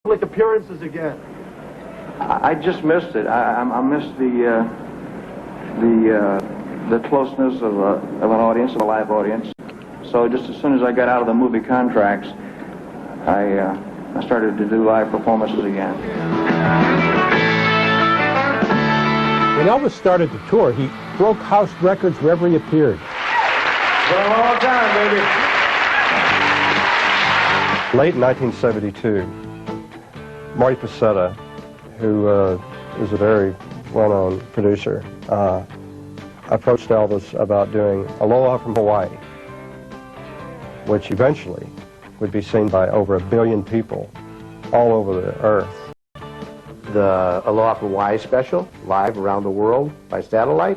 public appearances again. I just missed it. I missed the closeness of an audience, of a live audience. So just as soon as I got out of the movie contracts, I started to do live performances again. When Elvis started to tour, he broke house records wherever he appeared. For a long time, baby. Late 1972, Marty Pasetta, who is a very well-known producer, approached Elvis about doing Aloha from Hawaii, which eventually would be seen by over 1 billion people all over the earth. The Aloha from Hawaii special, live around the world by satellite.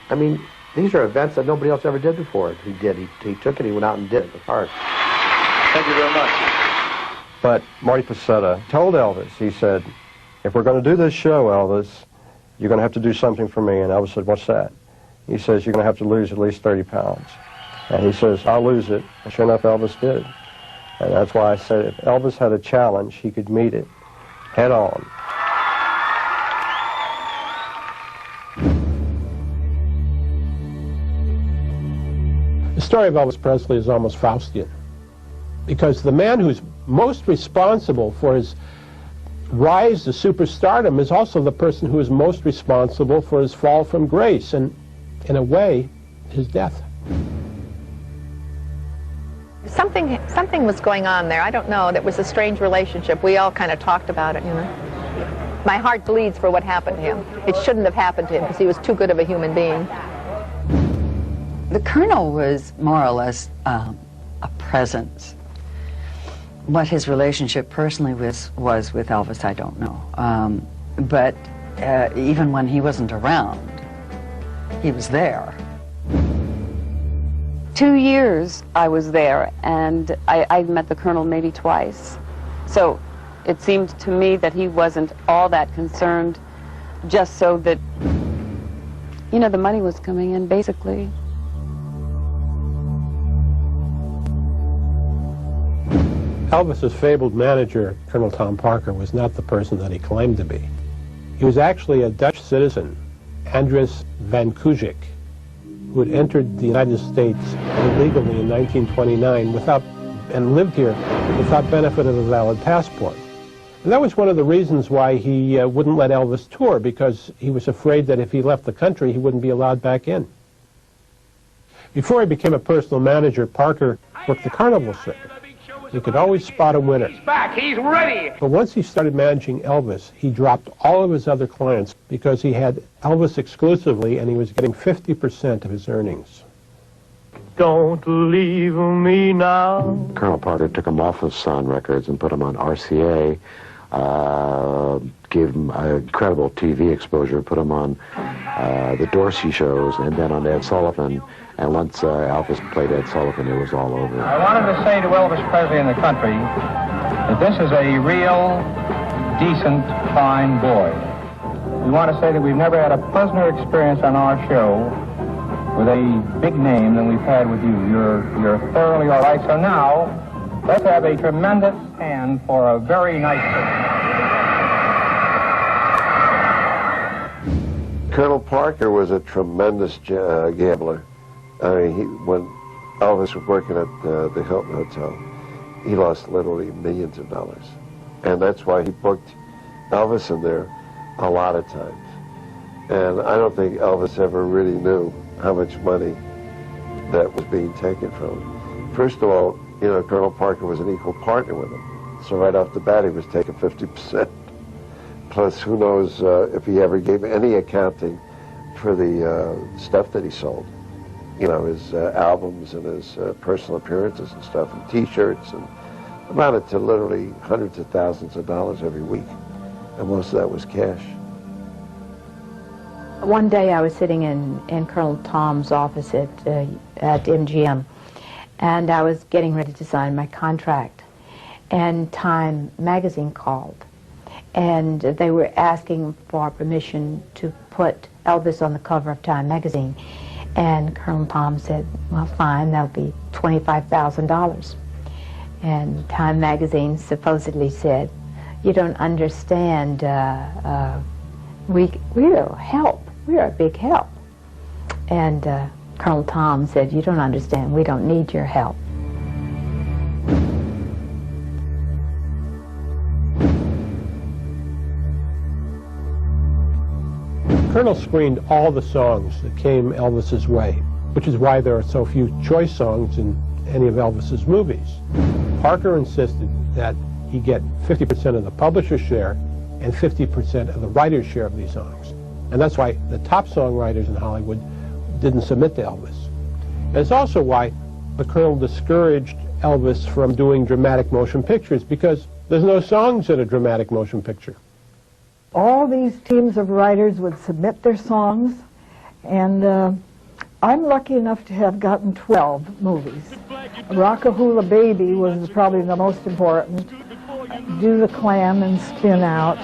I mean, these are events that nobody else ever did before. He did. He took it, he went out and did it with heart. Thank you very much. But Marty Pasetta told Elvis, he said, if we're going to do this show, Elvis, you're going to have to do something for me. And Elvis said, what's that? He says, you're going to have to lose at least 30 pounds. And he says, I'll lose it. And sure enough, Elvis did. And that's why I said if Elvis had a challenge, he could meet it head on. The story of Elvis Presley is almost Faustian, because the man who's most responsible for his rise to superstardom is also the person who is most responsible for his fall from grace and, in a way, his death. Something was going on there. I don't know. That was a strange relationship. We all kind of talked about it, you know. My heart bleeds for what happened to him. It shouldn't have happened to him because he was too good of a human being. The Colonel was more or less a presence. What his relationship personally was with Elvis, I don't know. But even when he wasn't around, he was there. 2 years I was there, and I met the Colonel maybe twice. So it seemed to me that he wasn't all that concerned, just so that, you know, the money was coming in, basically. Elvis's fabled manager, Colonel Tom Parker, was not the person that he claimed to be. He was actually a Dutch citizen, Andries van Kuzik, who had entered the United States illegally in 1929 and lived here without benefit of a valid passport. And that was one of the reasons why he wouldn't let Elvis tour, because he was afraid that if he left the country, he wouldn't be allowed back in. Before he became a personal manager, Parker worked the carnival circuit. He could always spot a winner. He's back. He's ready. But once he started managing Elvis, he dropped all of his other clients because he had Elvis exclusively, and he was getting 50% of his earnings. Don't leave me now. Colonel Parker took him off of Sun Records and put him on RCA, gave him incredible TV exposure, put him on the Dorsey shows, and then on Ed Sullivan. And once Elvis played Ed Sullivan, it was all over. I wanted to say to Elvis Presley and the country that this is a real, decent, fine boy. We want to say that we've never had a pleasanter experience on our show with a big name than we've had with you. You're thoroughly all right. So now, let's have a tremendous hand for a very nice person. Colonel Parker was a tremendous gambler. I mean, when Elvis was working at the Hilton Hotel, he lost literally millions of dollars. And that's why he booked Elvis in there a lot of times. And I don't think Elvis ever really knew how much money that was being taken from him. First of all, you know, Colonel Parker was an equal partner with him. So right off the bat, he was taking 50%. Plus, who knows if he ever gave any accounting for the stuff that he sold. You know, his albums and his personal appearances and stuff, and T-shirts, and amounted to literally hundreds of thousands of dollars every week, and most of that was cash. One day I was sitting in Colonel Tom's office at MGM, and I was getting ready to sign my contract, and Time magazine called, and they were asking for permission to put Elvis on the cover of Time magazine. And Colonel Tom said, well, fine, that'll be $25,000. And Time magazine supposedly said, you don't understand. We're help. We're a big help. And Colonel Tom said, you don't understand. We don't need your help. Colonel screened all the songs that came Elvis's way, which is why there are so few choice songs in any of Elvis's movies. Parker insisted that he get 50% of the publisher's share and 50% of the writer's share of these songs. And that's why the top songwriters in Hollywood didn't submit to Elvis. And it's also why the Colonel discouraged Elvis from doing dramatic motion pictures, because there's no songs in a dramatic motion picture. All these teams of writers would submit their songs, and I'm lucky enough to have gotten 12 movies. Rock-a-Hula Baby was probably the most important. Do the Clam and Spin Out.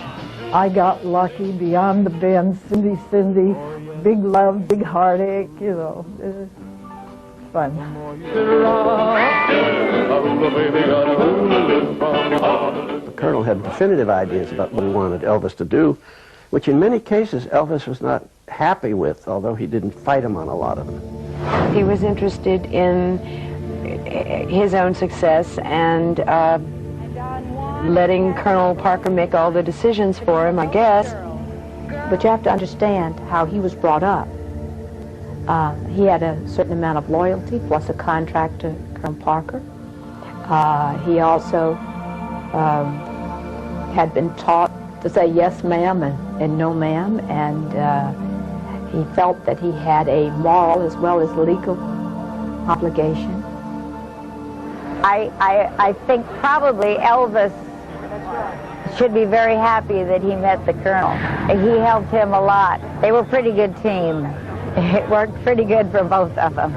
I Got Lucky, Beyond the Bend, Cindy, Cindy, Big Love, Big Heartache, you know. Fun. The Colonel had definitive ideas about what he wanted Elvis to do, which in many cases Elvis was not happy with, although he didn't fight him on a lot of them. He was interested in his own success and letting Colonel Parker make all the decisions for him, I guess. But you have to understand how he was brought up. He had a certain amount of loyalty, plus a contract to Colonel Parker. He also had been taught to say yes ma'am and no ma'am, and he felt that he had a moral as well as legal obligation. I think probably Elvis should be very happy that he met the Colonel. He helped him a lot. They were a pretty good team. It worked pretty good for both of them.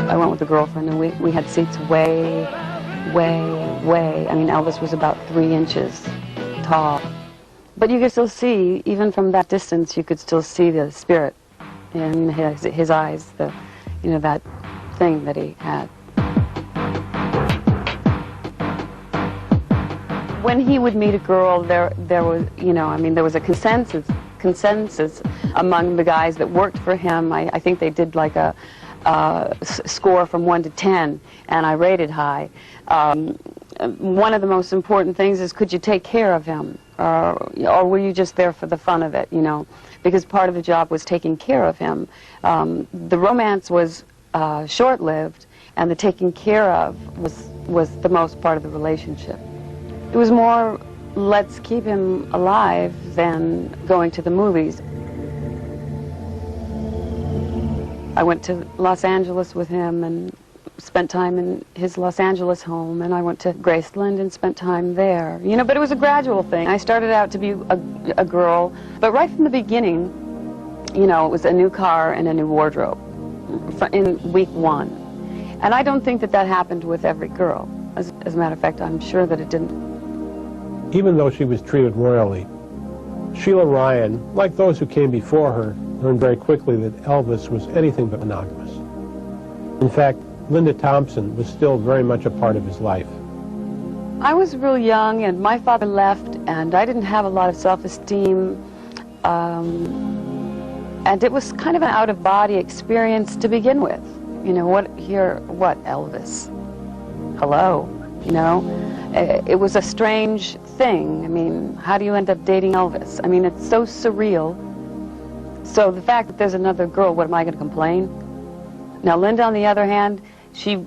I went with a girlfriend, and we had seats way. I mean, Elvis was about 3 inches tall. But you could still see, even from that distance, you could still see the spirit in his eyes, that thing that he had. When he would meet a girl, there was, there was a consensus among the guys that worked for him. I think they did like a score from 1 to 10, and I rated high. One of the most important things is, could you take care of him? Or were you just there for the fun of it, Because part of the job was taking care of him. The romance was short-lived, and the taking care of was the most part of the relationship. It was more, let's keep him alive than going to the movies. I went to Los Angeles with him and spent time in his Los Angeles home, and I went to Graceland and spent time there. But it was a gradual thing. I started out to be a girl, but right from the beginning, it was a new car and a new wardrobe in week 1. And I don't think that happened with every girl. As a matter of fact, I'm sure that it didn't. Even though she was treated royally, Sheila Ryan, like those who came before her, learned very quickly that Elvis was anything but monogamous. In fact, Linda Thompson was still very much a part of his life. I was real young, and my father left, and I didn't have a lot of self-esteem. And it was kind of an out-of-body experience to begin with. What, Elvis? Hello, It was a strange thing. I mean, how do you end up dating Elvis? I mean, it's so surreal. So the fact that there's another girl, what, am I going to complain? Now, Linda, on the other hand, she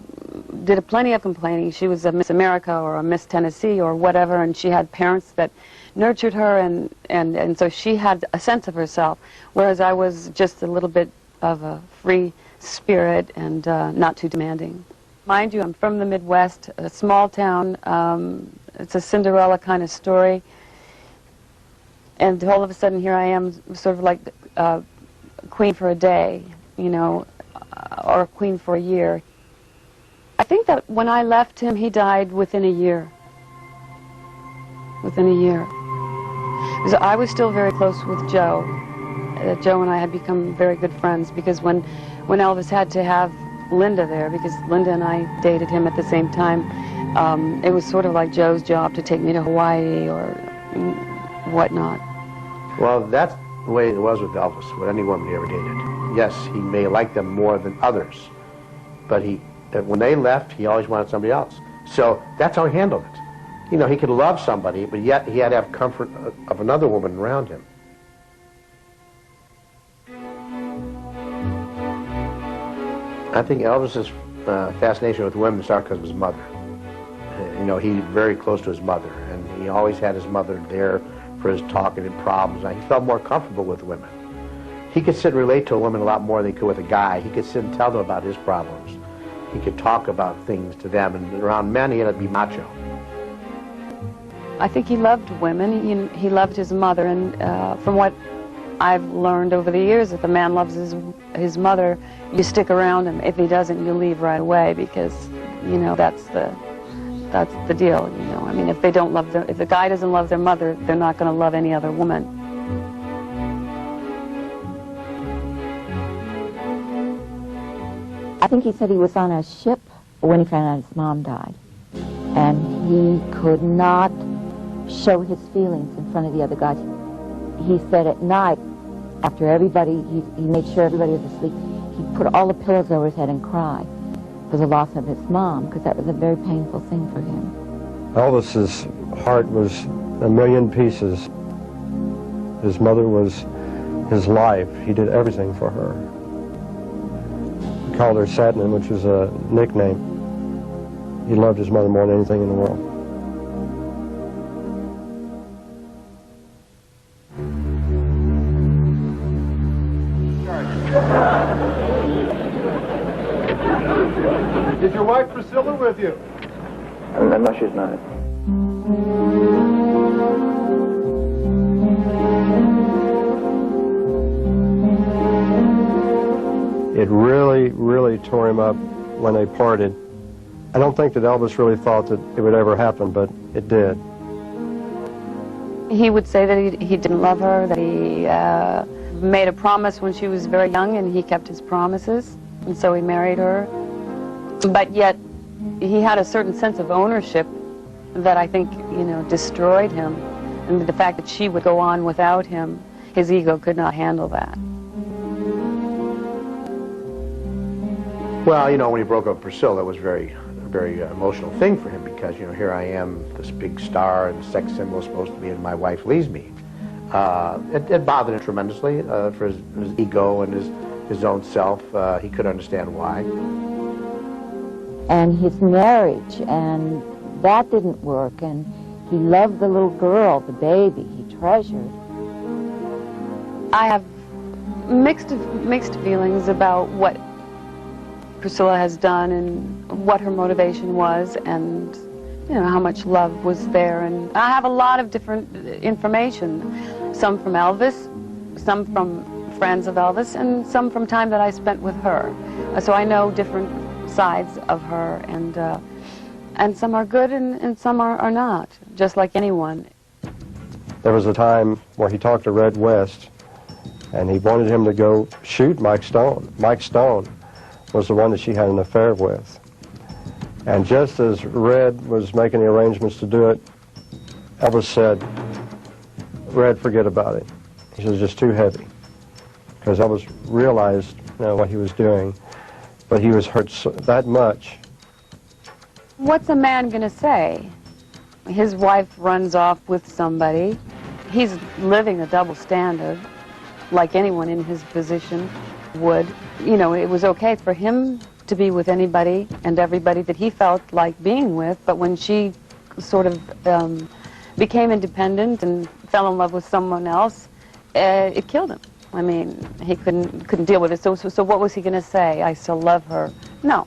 did plenty of complaining. She was a Miss America or a Miss Tennessee or whatever, and she had parents that nurtured her, and so she had a sense of herself, whereas I was just a little bit of a free spirit and not too demanding. Mind you, I'm from the Midwest, a small town. It's a Cinderella kind of story. And all of a sudden, here I am, sort of like queen for a day, or a queen for a year. I think that when I left him, he died within a year. Within a year. Because I was still very close with Joe. Joe and I had become very good friends, because when Elvis had to have Linda there, because Linda and I dated him at the same time, it was sort of like Joe's job to take me to Hawaii or whatnot. Well, that's the way it was with Elvis, with any woman he ever dated. Yes, he may like them more than others, but when they left, he always wanted somebody else. So that's how he handled it. You know, he could love somebody, but yet he had to have comfort of another woman around him. I think Elvis's fascination with women started because of his mother. You know, he's very close to his mother, and he always had his mother there for his talking and problems. And he felt more comfortable with women. He could sit and relate to a woman a lot more than he could with a guy. He could sit and tell them about his problems. He could talk about things to them, and around men he had to be macho. I think he loved women. He loved his mother, and from what I've learned over the years, if a man loves his mother, you stick around him. If he doesn't, you leave right away, because, you know, that's the deal, you know. I mean, if the guy doesn't love their mother, they're not going to love any other woman. I think he said he was on a ship when he found out his mom died, and he could not show his feelings in front of the other guys. He said at night, after everybody, he made sure everybody was asleep, he put all the pillows over his head and cried for the loss of his mom, because that was a very painful thing for him. Elvis's heart was a million pieces. His mother was his life. He did everything for her. He called her Satnin, which was a nickname. He loved his mother more than anything in the world. Is your wife Priscilla with you? No, she's not. It really, really tore him up when they parted. I don't think that Elvis really thought that it would ever happen, but it did. He would say that he didn't love her, that he made a promise when she was very young, and he kept his promises, and so he married her. But yet, he had a certain sense of ownership that I think, you know, destroyed him. And the fact that she would go on without him, his ego could not handle that. Well, you know, when he broke up with Priscilla, it was a very emotional thing for him, because, you know, here I am, this big star and sex symbol supposed to be, and my wife leaves me. It bothered him tremendously for his ego and his own self. He could understand why. And his marriage, and that didn't work, and he loved the little girl, the baby, he treasured. I have mixed feelings about what Priscilla has done and what her motivation was, and, you know, how much love was there. And I have a lot of different information, some from Elvis, some from friends of Elvis, and some from time that I spent with her. So I know different sides of her, and some are good and some are not, just like anyone. There was a time where he talked to Red West, and he wanted him to go shoot Mike Stone. Mike Stone was the one that she had an affair with. And just as Red was making the arrangements to do it, Elvis said, "Red, forget about it." He said, "It's just too heavy." Because Elvis realized, you know, what he was doing, but he was hurt that much. What's a man going to say? His wife runs off with somebody. He's living a double standard, like anyone in his position would. You know, it was okay for him to be with anybody and everybody that he felt like being with, but when she sort of became independent and fell in love with someone else, it killed him. I mean, he couldn't deal with it. So what was he going to say? I still love her. No,